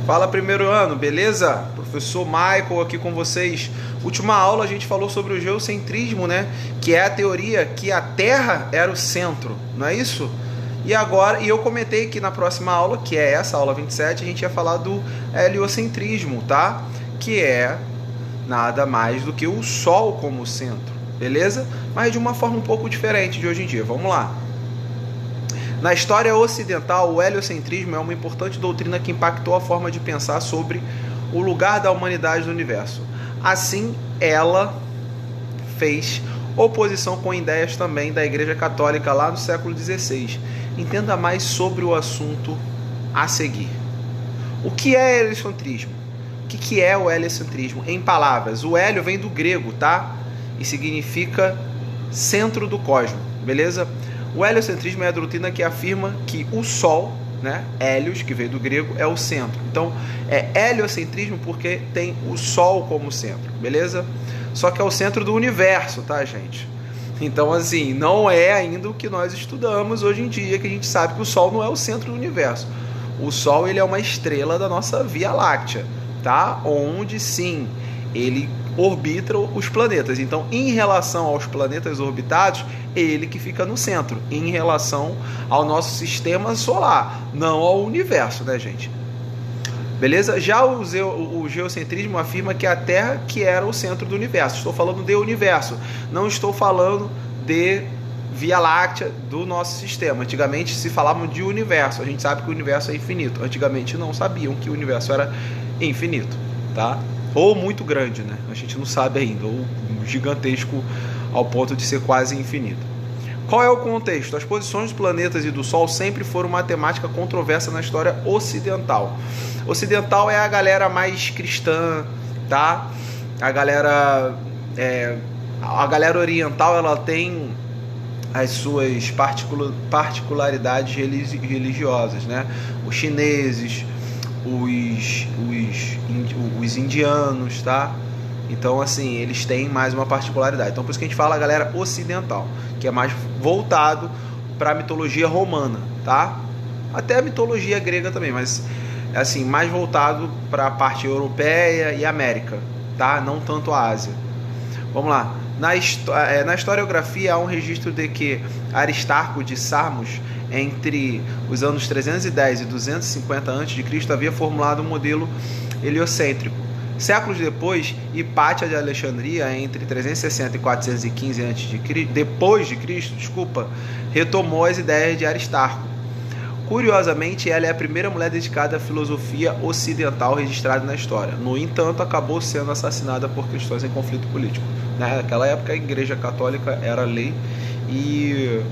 Fala, primeiro ano, beleza? Professor Michael aqui com vocês. Última aula a gente falou sobre o geocentrismo, né? Que é a teoria que a Terra era o centro, não é isso? E agora, eu comentei que na próxima aula, que é essa, aula 27, a gente ia falar do heliocentrismo, tá? Que é nada mais do que o Sol como centro, beleza? Mas de uma forma um pouco diferente de hoje em dia. Vamos lá. Na história ocidental, o heliocentrismo é uma importante doutrina que impactou a forma de pensar sobre o lugar da humanidade no universo. Assim, ela fez oposição com ideias também da Igreja Católica lá no século XVI. Entenda mais sobre o assunto a seguir. O que é heliocentrismo? O que é o heliocentrismo? Em palavras, o hélio vem do grego, tá? E significa centro do cosmos, beleza? O heliocentrismo é a doutrina que afirma que o Sol, né, Hélios, que veio do grego, é o centro. Então, é heliocentrismo porque tem o Sol como centro, beleza? Só que é o centro do universo, tá, gente? Então, assim, não é ainda o que nós estudamos hoje em dia, que a gente sabe que o Sol não é o centro do universo. O Sol, ele é uma estrela da nossa Via Láctea, tá? Onde, sim, ele orbita os planetas. Então, em relação aos planetas orbitados, ele que fica no centro, em relação ao nosso sistema solar, não ao universo, né, gente? Beleza? Já o geocentrismo afirma que a Terra que era o centro do universo. Estou falando de universo, não estou falando de Via Láctea do nosso sistema. Antigamente se falavam de universo. A gente sabe que o universo é infinito. Antigamente não sabiam que o universo era infinito, tá? Ou muito grande, né? A gente não sabe ainda, ou gigantesco ao ponto de ser quase infinito. Qual é o contexto? As posições dos planetas e do Sol sempre foram uma temática controversa na história ocidental. Ocidental é a galera mais cristã, tá? A galera oriental, ela tem as suas particularidades religiosas, né? Os chineses, os indianos, tá? Então, assim, eles têm mais uma particularidade. Então, por isso que a gente fala a galera ocidental, que é mais voltado para a mitologia romana, tá? Até a mitologia grega também, mas, assim, mais voltado para a parte europeia e América, tá? Não tanto a Ásia. Vamos lá. Na historiografia há um registro de que Aristarco de Samos, entre os anos 310 e 250 a.C., havia formulado um modelo heliocêntrico. Séculos depois, Hipátia de Alexandria, entre 360 e 415 a.C., retomou as ideias de Aristarco. Curiosamente, ela é a primeira mulher dedicada à filosofia ocidental registrada na história. No entanto, acabou sendo assassinada por questões em conflito político. Naquela época, a Igreja Católica era lei e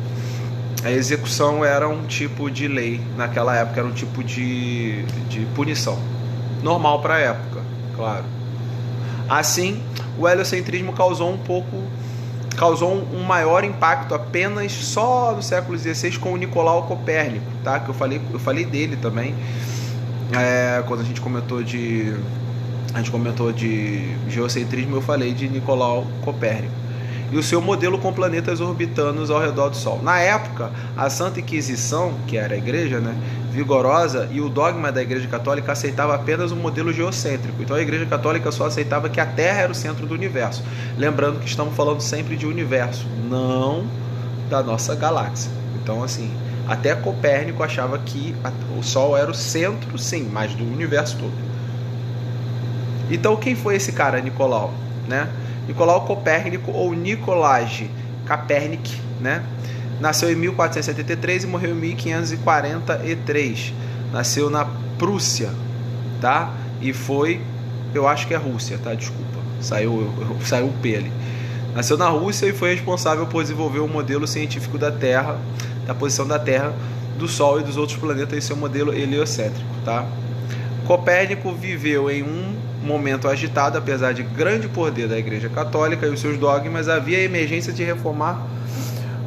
a execução era um tipo de lei. Naquela época, era um tipo de punição. Normal para a época, claro. Assim, o heliocentrismo causou um maior impacto apenas só no século XVI com o Nicolau Copérnico, tá? Que eu falei dele também quando a gente comentou de geocentrismo. Eu falei de Nicolau Copérnico e o seu modelo com planetas orbitando ao redor do Sol. Na época, a Santa Inquisição, que era a igreja, né, vigorosa, e o dogma da Igreja Católica aceitava apenas o modelo geocêntrico. Então a Igreja Católica só aceitava que a Terra era o centro do universo. Lembrando que estamos falando sempre de universo, não da nossa galáxia. Então, assim, até Copérnico achava que o Sol era o centro, sim, mas do universo todo. Então, quem foi esse cara, Nicolau, né? Nicolau Copérnico, ou Nicolás Copernic, né? Nasceu em 1473 e morreu em 1543. Nasceu na Prússia, tá? E foi, eu acho que é Rússia, tá? Desculpa, saiu o P ali. Nasceu na Rússia e foi responsável por desenvolver um modelo científico da Terra, da posição da Terra, do Sol e dos outros planetas em seu modelo heliocêntrico, tá? Copérnico viveu em um momento agitado, apesar de grande poder da Igreja Católica e os seus dogmas, havia a emergência de reformar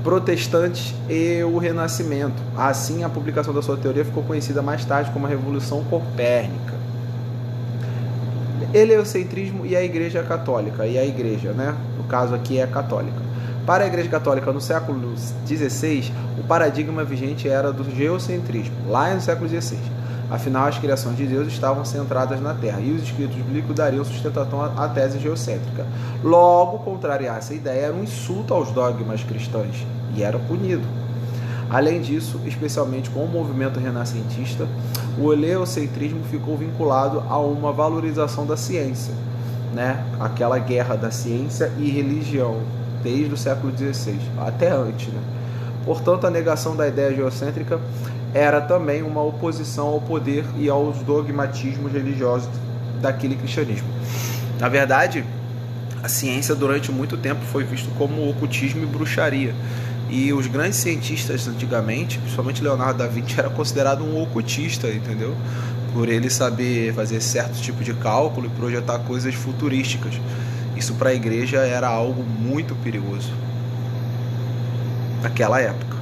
protestantes e o Renascimento. Assim, a publicação da sua teoria ficou conhecida mais tarde como a Revolução Copérnica. Heliocentrismo e a Igreja Católica. E a Igreja, né? No caso aqui é católica. Para a Igreja Católica, no século XVI, o paradigma vigente era do geocentrismo, lá no século XVI. Afinal, as criações de Deus estavam centradas na Terra, e os escritos bíblicos dariam sustentação à tese geocêntrica. Logo, contrariar essa ideia era um insulto aos dogmas cristãos, e era punido. Além disso, especialmente com o movimento renascentista, o heliocentrismo ficou vinculado a uma valorização da ciência, né? Aquela guerra da ciência e religião, desde o século XVI, até antes, né? Portanto, a negação da ideia geocêntrica era também uma oposição ao poder e aos dogmatismos religiosos daquele cristianismo. Na verdade, a ciência durante muito tempo foi vista como ocultismo e bruxaria. E os grandes cientistas antigamente, principalmente Leonardo da Vinci, era considerado um ocultista, entendeu? Por ele saber fazer certo tipo de cálculo e projetar coisas futurísticas. Isso para a igreja era algo muito perigoso naquela época.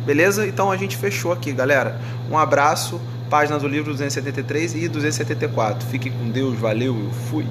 Beleza? Então a gente fechou aqui, galera. Um abraço, páginas do livro 273 e 274. Fiquem com Deus, valeu, eu fui.